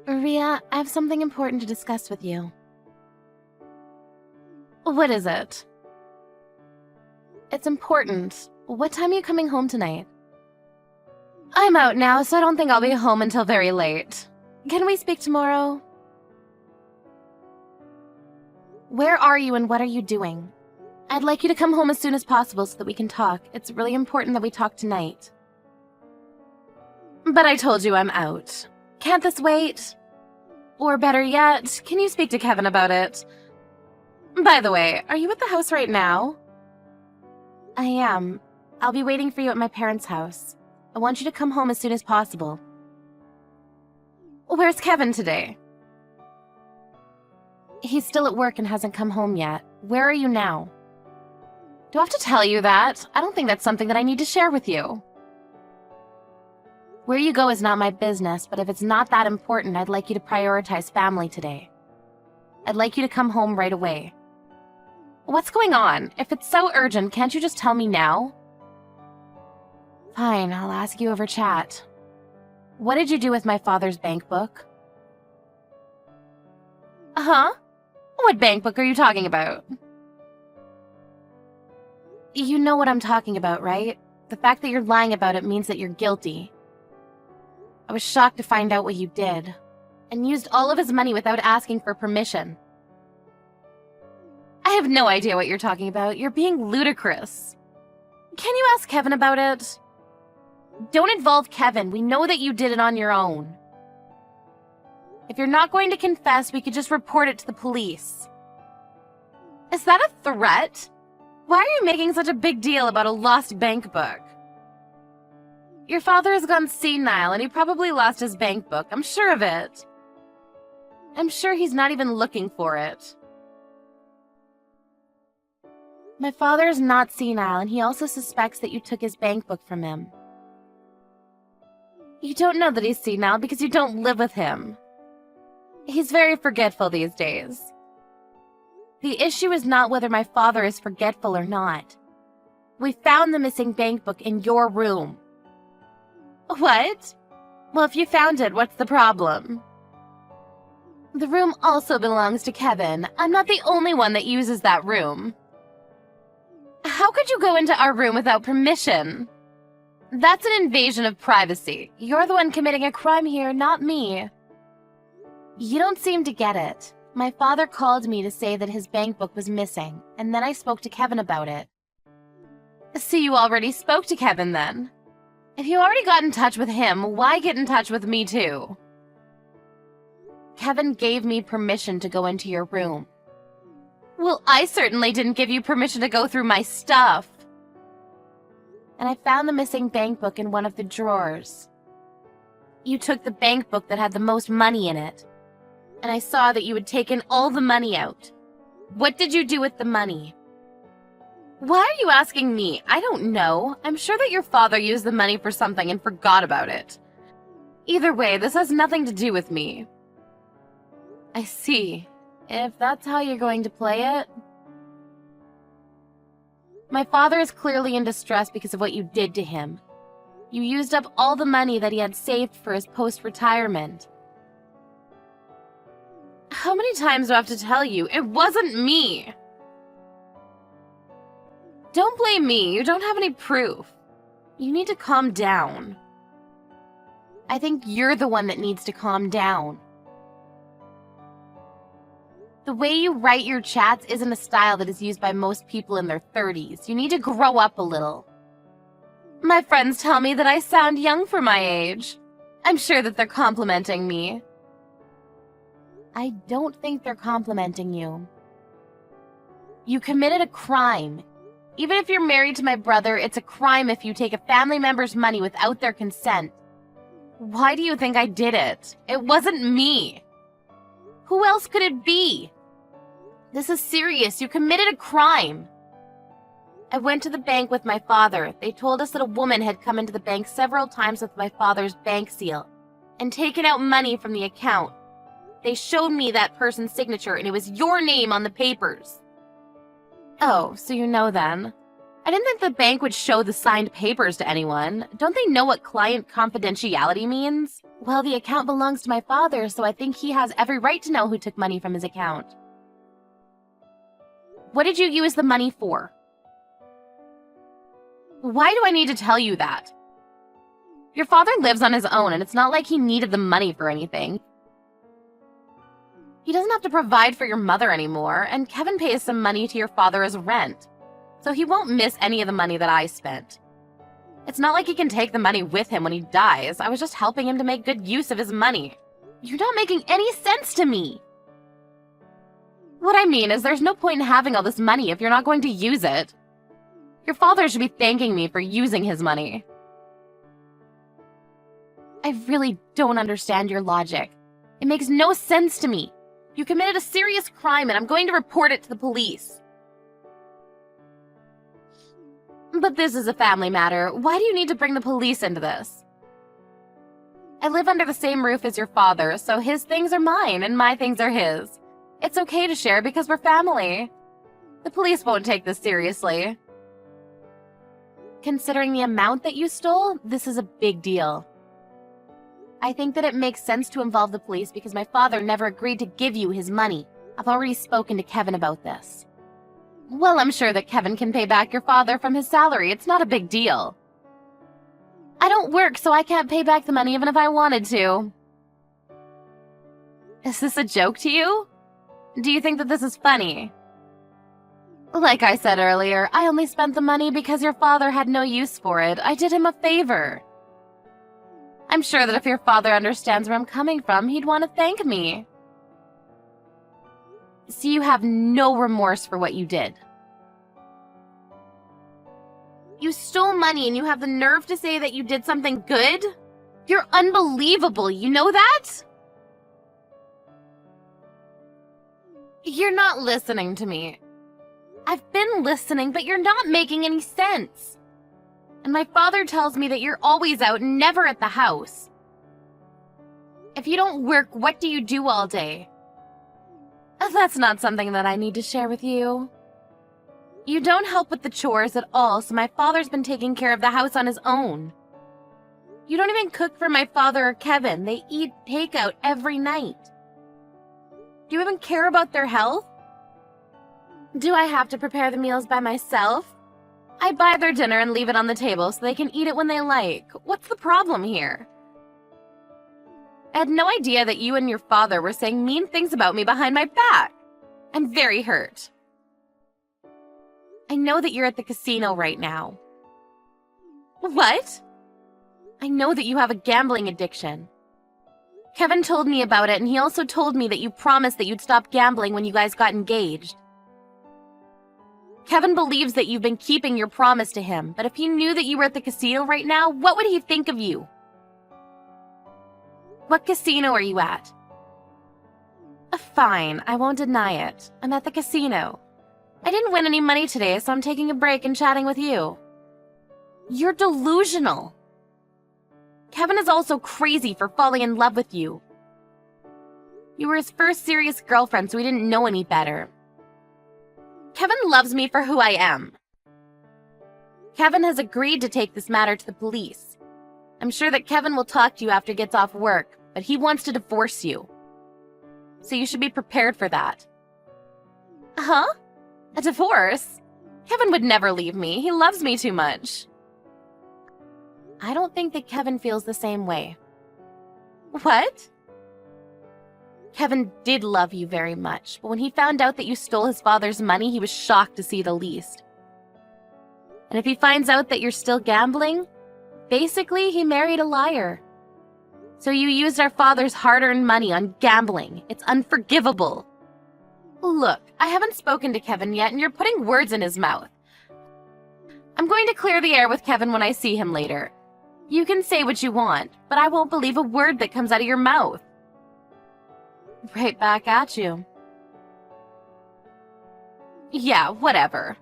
Ria, I have something important to discuss with you. What is it? It's important. What time are you coming home tonight? I'm out now, so I don't think I'll be home until very late. Can we speak tomorrow? Where are you and what are you doing? I'd like you to come home as soon as possible so that we can talk. It's really important that we talk tonight. But I told you I'm out. Can't this wait? Or better yet, can you speak to Kevin about it? By the way, are you at the house right now? I am. I'll be waiting for you at my parents' house. I want you to come home as soon as possible. Where's Kevin today? He's still at work and hasn't come home yet. Where are you now? Do I have to tell you that? I don't think that's something that I need to share with you. Where you go is not my business, but if it's not that important, I'd like you to prioritize family today. I'd like you to come home right away. What's going on? If it's so urgent, can't you just tell me now? Fine, I'll ask you over chat. What did you do with my father's bank book? Huh? What bank book are you talking about? You know what I'm talking about, right? The fact that you're lying about it means that you're guilty. I was shocked to find out what you did, and used all of his money without asking for permission. I have no idea what you're talking about. You're being ludicrous. Can you ask Kevin about it? Don't involve Kevin. We know that you did it on your own. If you're not going to confess, we could just report it to the police. Is that a threat? Why are you making such a big deal about a lost bank book? Your father has gone senile and he probably lost his bank book. I'm sure of it. I'm sure he's not even looking for it. My father is not senile, and he also suspects that you took his bank book from him. You don't know that he's senile because you don't live with him. He's very forgetful these days. The issue is not whether my father is forgetful or not. We found the missing bank book in your room. What? Well, if you found it, what's the problem? The room also belongs to Kevin. I'm not the only one that uses that room. How could you go into our room without permission? That's an invasion of privacy. You're the one committing a crime here, not me. You don't seem to get it. My father called me to say that his bank book was missing, and then I spoke to Kevin about it. So you already spoke to Kevin then? If you already got in touch with him, why get in touch with me too? Kevin gave me permission to go into your room. Well, I certainly didn't give you permission to go through my stuff. And I found the missing bank book in one of the drawers. You took the bank book that had the most money in it. And I saw that you had taken all the money out. What did you do with the money? Why are you asking me? I don't know. I'm sure that your father used the money for something and forgot about it. Either way, this has nothing to do with me. I see. If that's how you're going to play it. My father is clearly in distress because of what you did to him. You used up all the money that he had saved for his post-retirement. How many times do I have to tell you? It wasn't me! Don't blame me. You don't have any proof. You need to calm down. I think you're the one that needs to calm down. The way you write your chats isn't a style that is used by most people in their 30s. You need to grow up a little. My friends tell me that I sound young for my age. I'm sure that they're complimenting me. I don't think they're complimenting you. You committed a crime. Even if you're married to my brother, it's a crime if you take a family member's money without their consent. Why do you think I did it? It wasn't me. Who else could it be? This is serious. You committed a crime. I went to the bank with my father. They told us that a woman had come into the bank several times with my father's bank seal and taken out money from the account. They showed me that person's signature and it was your name on the papers. Oh, so you know then. I didn't think the bank would show the signed papers to anyone. Don't they know what client confidentiality means? Well, the account belongs to my father, so I think he has every right to know who took money from his account. What did you use the money for? Why do I need to tell you that? Your father lives on his own, and it's not like he needed the money for anything. He doesn't have to provide for your mother anymore, and Kevin pays some money to your father as rent, so he won't miss any of the money that I spent. It's not like he can take the money with him when he dies. I was just helping him to make good use of his money. You're not making any sense to me. What I mean is there's no point in having all this money if you're not going to use it. Your father should be thanking me for using his money. I really don't understand your logic. It makes no sense to me. You committed a serious crime and I'm going to report it to the police. But this is a family matter. Why do you need to bring the police into this? I live under the same roof as your father, so his things are mine and my things are his. It's okay to share because we're family. The police won't take this seriously. Considering the amount that you stole, this is a big deal. I think that it makes sense to involve the police because my father never agreed to give you his money. I've already spoken to Kevin about this. Well, I'm sure that Kevin can pay back your father from his salary. It's not a big deal. I don't work, so I can't pay back the money even if I wanted to. Is this a joke to you? Do you think that this is funny? Like I said earlier, I only spent the money because your father had no use for it. I did him a favor. I'm sure that if your father understands where I'm coming from, he'd want to thank me. So you have no remorse for what you did. You stole money and you have the nerve to say that you did something good? You're unbelievable, you know that? You're not listening to me. I've been listening, but you're not making any sense. And my father tells me that you're always out and never at the house. If you don't work, what do you do all day? That's not something that I need to share with you. You don't help with the chores at all, so my father's been taking care of the house on his own. You don't even cook for my father or Kevin. They eat takeout every night. Do you even care about their health? Do I have to prepare the meals by myself? I buy their dinner and leave it on the table so they can eat it when they like. What's the problem here? I had no idea that you and your father were saying mean things about me behind my back. I'm very hurt. I know that you're at the casino right now. What? I know that you have a gambling addiction. Kevin told me about it, and he also told me that you promised that you'd stop gambling when you guys got engaged. Kevin believes that you've been keeping your promise to him, but if he knew that you were at the casino right now, what would he think of you? What casino are you at? Fine, I won't deny it. I'm at the casino. I didn't win any money today, so I'm taking a break and chatting with you. You're delusional. Kevin is also crazy for falling in love with you. You were his first serious girlfriend, so he didn't know any better. Kevin loves me for who I am. Kevin has agreed to take this matter to the police. I'm sure that Kevin will talk to you after he gets off work, but he wants to divorce you. So you should be prepared for that. Huh? A divorce? Kevin would never leave me. He loves me too much. I don't think that Kevin feels the same way. What? Kevin did love you very much, but when he found out that you stole his father's money, he was shocked to see the least. And if he finds out that you're still gambling, basically he married a liar. So you used our father's hard-earned money on gambling. It's unforgivable. Look, I haven't spoken to Kevin yet, and you're putting words in his mouth. I'm going to clear the air with Kevin when I see him later. You can say what you want, but I won't believe a word that comes out of your mouth. Right back at you. Yeah, whatever.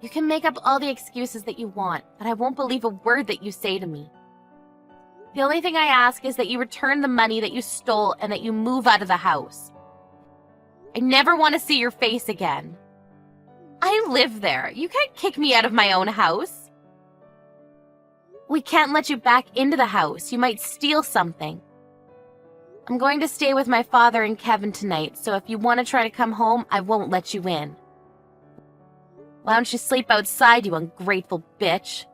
You can make up all the excuses that you want, but I won't believe a word that you say to me. The only thing I ask is that you return the money that you stole and that you move out of the house. I never want to see your face again. I live there. You can't kick me out of my own house. We can't let you back into the house. You might steal something. I'm going to stay with my father and Kevin tonight, so if you want to try to come home, I won't let you in. Why don't you sleep outside, you ungrateful bitch?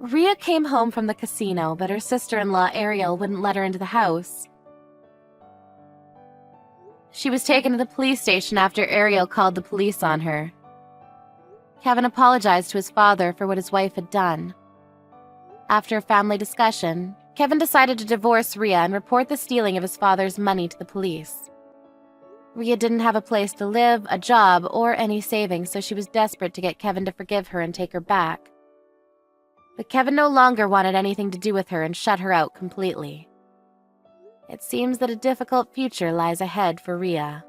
Rhea came home from the casino, but her sister-in-law Ariel wouldn't let her into the house. She was taken to the police station after Ariel called the police on her. Kevin apologized to his father for what his wife had done. After a family discussion, Kevin decided to divorce Rhea and report the stealing of his father's money to the police. Rhea didn't have a place to live, a job, or any savings, so she was desperate to get Kevin to forgive her and take her back. But Kevin no longer wanted anything to do with her and shut her out completely. It seems that a difficult future lies ahead for Rhea.